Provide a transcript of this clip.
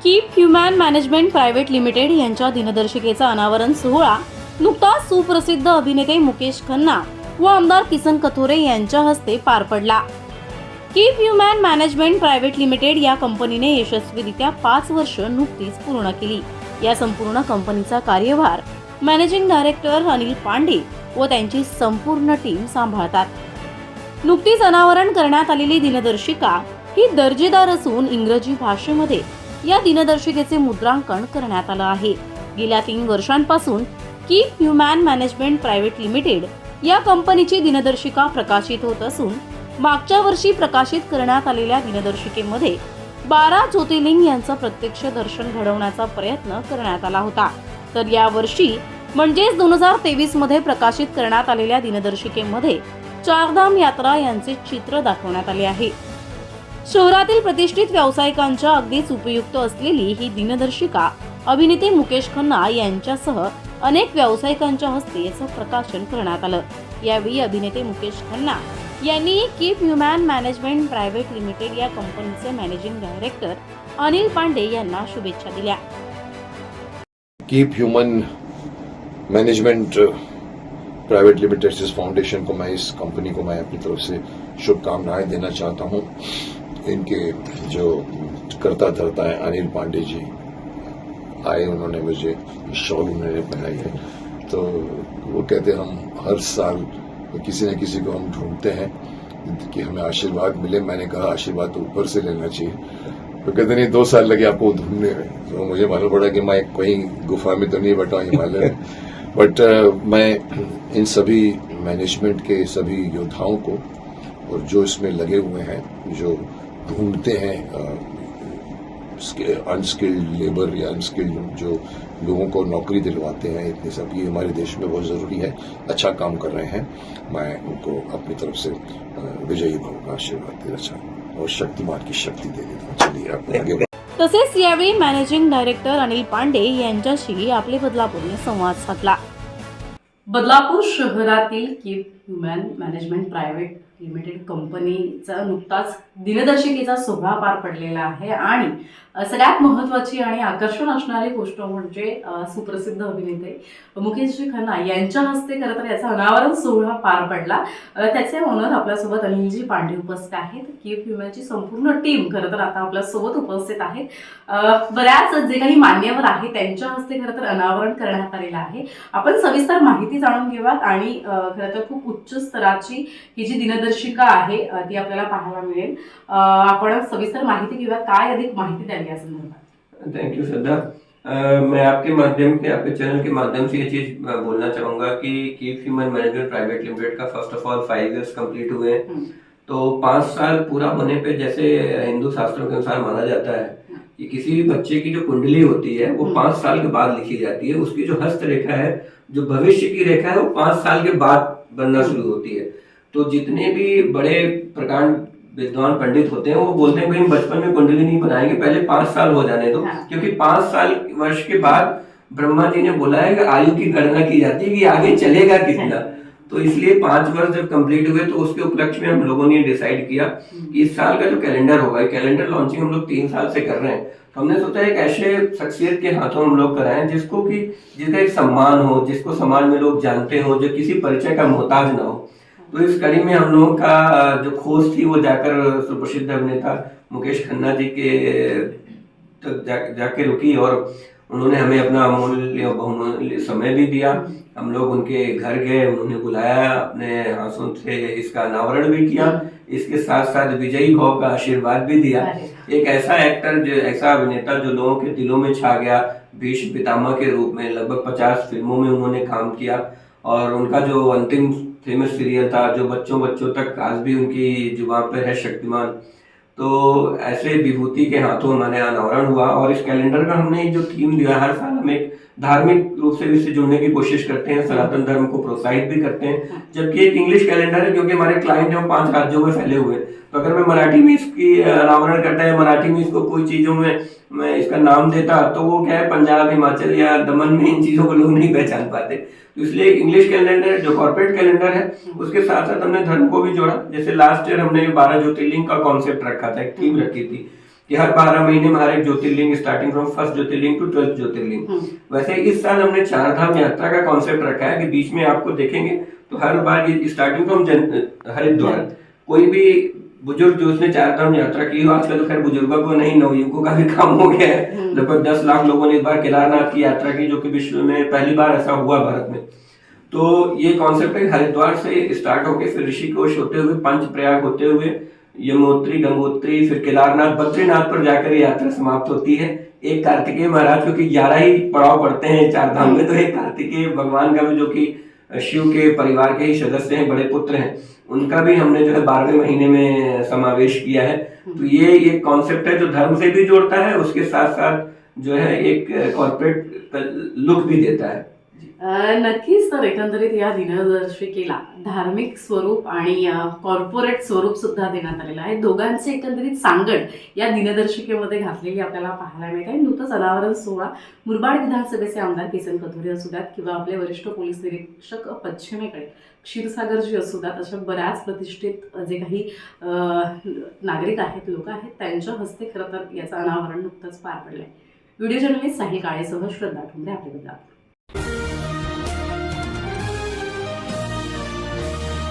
Keep human management private limited यांच्या दिनदर्शिकेचा अनावरण सोहळा नुकताच सुप्रसिद्ध अभिनेते मुकेश खन्ना व आमदार किसन कथोरे यांच्या हस्ते पार पडला. Keep human management private limited या कंपनीने यशस्वीरित्या 5 वर्ष नुकतीच पूर्ण केली. या संपूर्ण कंपनीचा कार्यभार मॅनेजिंग डायरेक्टर अनिल पांडे व त्यांची संपूर्ण टीम सांभाळतात. नुकतीच अनावरण करण्यात आलेली दिनदर्शिका ही दर्जेदार असून इंग्रजी भाषेमध्ये या दिनदर्शिकेचे मुद्रांकन करण्यात आलं आहे. गेल्या 3 वर्षांपासून keep human management private limited या कंपनीची दिनदर्शिका प्रकाशित होत असून मागच्या वर्षी प्रकाशित करण्यात आलेल्या दिनदर्शिकेमध्ये 12 ज्योतिर्लिंग यांचं प्रत्यक्ष दर्शन घडवण्याचा प्रयत्न करण्यात आला होता. तर या वर्षी म्हणजेच 2023 मध्ये प्रकाशित करण्यात आलेल्या दिनदर्शिकेमध्ये चारधाम यात्रा यांचे चित्र दाखवण्यात आले आहे. शहरातील प्रतिष्ठित व्यावसायिकांच्या अगदीच उपयुक्त असलेली ही दिनदर्शिका अभिनेते मुकेश खन्ना यांच्यासह अनेक व्यावसायिकांच्या हस्ते याचं प्रकाशन करण्यात आलं. यावेळी अभिनेते मुकेश खन्ना यांनी keep human management private limited या कंपनीचे मॅनेजिंग डायरेक्टर अनिल पांडे यांना शुभेच्छा दिल्या. Keep human management private limited इस फाउंडेशन को, मैं इस कंपनी को मैं अपनी तरफ से शुभकामनाएं देना चाहता हूं. इनके जो करता धरता है अनिल पांडे जी आए, उन्होंने मुझे शॉल उन्होंने पहनाई है. तो वो कहते हैं हम हर साल किसी न किसी को हम ढूंढते हैं कि हमें आशीर्वाद मिले. मैंने कहा आशीर्वाद तो ऊपर से लेना चाहिए. तो कहते नहीं 2 साल लगे आपको ढूंढने में. तो मुझे मालूम पड़ा कि मैं कहीं गुफा में तो नहीं बैठा हिमालय में. बट मैं इन सभी मैनेजमेंट के सभी योद्धाओं को और जो इसमें लगे हुए हैं, जो ढूंढते हैं अनस्किल्ड लेबर या अनस्किल्ड जो लोगों को नौकरी दिलवाते हैं, इतने सब ये हमारे देश में बहुत जरूरी है. अच्छा काम कर रहे हैं. मैं उनको अपनी तरफ से विजयी भाव का आशीर्वाद देना चाहूँगा और शक्तिमान की शक्ति दे देता हूँ. चलिए आप आगे. तसेच यावेळी मॅनेजिंग डायरेक्टर अनिल पांडे यांच्याशी आपले बदलापूरने संवाद साधला. बदलापूर शहरातील keep human management private limited कंपनीचा नुकताच दिनदर्शिकेचा सोहळा पार पडलेला आहे आणि सगळ्यात महत्त्वाची आणि आकर्षण असणारी गोष्ट म्हणजे सुप्रसिद्ध अभिनेते मुकेशजी खन्ना यांच्या हस्ते खरं तर याचा अनावरण सोहळा पार पडला. त्याचे ओनर आपल्यासोबत अनिलजी पांडे उपस्थित आहेत. कीप ह्युमॅनची संपूर्ण टीम खरं तर आता आपल्यासोबत उपस्थित आहे. बऱ्याच जे काही मान्यवर आहेत त्यांच्या हस्ते खरं तर अनावरण करण्यात आलेलं आहे. आपण सविस्तर माहिती जाणून घेऊयात आणि खरं तर खूप उच्च स्तराची ही जी दिनदर्शिका आहे ती आपल्याला पाहायला मिळेल. आपण सविस्तर माहिती घेऊयात. काय अधिक माहिती द्याल या संदर्भात? थैंक यू श्रद्धा. मैं आपके माध्यम के आपके चैनल के माध्यम से ये चीज बोलना चाहूंगा कि keep human management private limited का first of all 5 years complete हुए हैं. तो 5 साल पूरा होने पे जैसे हिंदू शास्त्रों के अनुसार माना जाता है कि किसी भी बच्चे की जो कुंडली होती है वो 5 साल के बाद लिखी जाती है. उसकी जो हस्त रेखा है, जो भविष्य की रेखा है, वो 5 साल के बाद बनना शुरू होती है. तो जितने भी बड़े प्रकांड विद्वान पंडित होते हैं वो बोलते हैं भाई बचपन में कुंडली नहीं बनाएंगे, पहले 5 साल हो जाने दो. क्योंकि 5 साल वर्ष के बाद ब्रह्मा जी ने बोला है कि आयु की गणना की जाती है कि आगे चलेगा कितना. तो इसलिए 5 वर्ष जब कंप्लीट हुए तो उसके उपलक्ष्य में हम लोगों ने डिसाइड किया कि इस साल का जो कैलेंडर होगा, कैलेंडर लॉन्चिंग हम लोग 3 साल से कर रहे हैं. तो हमने सोचा एक ऐसे शख्सियत के हाथों हम लोग कराएं जिसका एक सम्मान हो, जिसको समाज में लोग जानते हो, जो किसी परिचय का मोहताज ना हो. तो इस कड़ी में हम लोगों का जो खोज थी वो जाकर सुप्रसिद्ध अभिनेता मुकेश खन्ना जी के तक जाके रुकी और उन्होंने हमें अपना अमूल्य बहुमूल्य समय भी दिया. हम लोग उनके घर गए, उन्होंने बुलाया, अपने हाथों से इसका अनावरण भी किया. इसके साथ साथ विजयी भाव का आशीर्वाद भी दिया. एक ऐसा एक्टर, जो ऐसा अभिनेता जो लोगों के दिलों में छा गया, भीष्म पितामह के रूप में लगभग 50 फिल्मों में उन्होंने काम किया और उनका जो अंतिम फेमस सीरियल था जो बच्चों तक आज भी उनकी जुबान पर है, शक्तिमान. तो ऐसे विभूति के हाथों हमारे अनावरण हुआ. और इस कैलेंडर का हमने जो थीम दिया, हर साल हम एक धार्मिक रूप से इससे जुड़ने की कोशिश करते हैं, सनातन धर्म को प्रोत्साहित भी करते हैं. जबकि एक इंग्लिश कैलेंडर है क्योंकि हमारे क्लाइंट है वो 5 राज्यों में फैले हुए हैं. तो अगर मैं मराठी में इसकी अनावरण करता है, मराठी में इसको कोई चीजों में मैं इसका नाम देता तो वो क्या है, पंजाब, हिमाचल या दमन में इन चीजों को लोग नहीं पहचान पाते. तो इसलिए इंग्लिश कैलेंडर जो कॉर्पोरेट कैलेंडर है उसके साथ साथ हमने धर्म को भी जोड़ा. जैसे लास्ट ईयर हमने 12 ज्योतिर्लिंग का कॉन्सेप्ट रखा था, एक थीम रखी थी कि हर 12 महीने में हर एक ज्योतिर्लिंग स्टार्टिंग फ्रॉम फर्स्ट ज्योतिर्लिंग टू 12th ज्योतिर्लिंग। वैसे इस साल हमने 4 धाम यात्रा का कॉन्सेप्ट रखा है कि बीच में आपको देखेंगे तो हर बार स्टार्टिंग फ्रॉम हरिद्वार कोई भी बुजुर्ग जो उसने 4 धाम यात्रा की हो, आजकल तो खैर बुजुर्गों को नहीं नवयुवकों का भी काम हो गया है, लगभग 10 लाख लोगों ने इस बार केदारनाथ की यात्रा की, जो कि विश्व में पहली बार ऐसा हुआ भारत में। तो ये कॉन्सेप्ट है हरिद्वार से स्टार्ट होके फिर ऋषिकेश होते हुए पंचप्रयाग होते हुए यमुनोत्री, गंगोत्री, फिर केदारनाथ, बद्रीनाथ पर जाकर यात्रा समाप्त होती है। एक कार्तिकेय महाराज, क्योंकि 11 ही पड़ाव पड़ते हैं 4 धाम में, तो एक कार्तिकेय भगवान का भी, जो कि शिव के परिवार के ही सदस्य हैं, बड़े पुत्र हैं, उनका भी हमने जो है 12वें महीने में समावेश किया है। तो ये एक कॉन्सेप्ट है जो धर्म से भी जोड़ता है, उसके साथ साथ जो है एक कॉर्पोरेट लुक भी देता है। नक्कीच. तर एकंदरीत या दिनदर्शिकेला धार्मिक स्वरूप आणि कॉर्पोरेट स्वरूप सुद्धा देण्यात आलेलं आहे. दोघांचे एकंदरीत सांगड या दिनदर्शिकेमध्ये घातलेली आपल्याला पाहायला मिळते. नुकतंच अनावरण सोहळा मुरबाड विधानसभेचे आमदार किसन कथोरे असू द्यात किंवा आपले वरिष्ठ पोलीस निरीक्षक पश्चिमेकडे क्षीरसागरजी असू द्यात, अशा बऱ्याच प्रतिष्ठित जे काही नागरिक आहेत, लोक आहेत, त्यांच्या हस्ते खरं तर याचं अनावरण नुकतंच पार पडलंय. व्हिडिओ जर्नलिस्ट साहिल काळेसह श्रद्धा ठोंबरे आपले बदलापूर.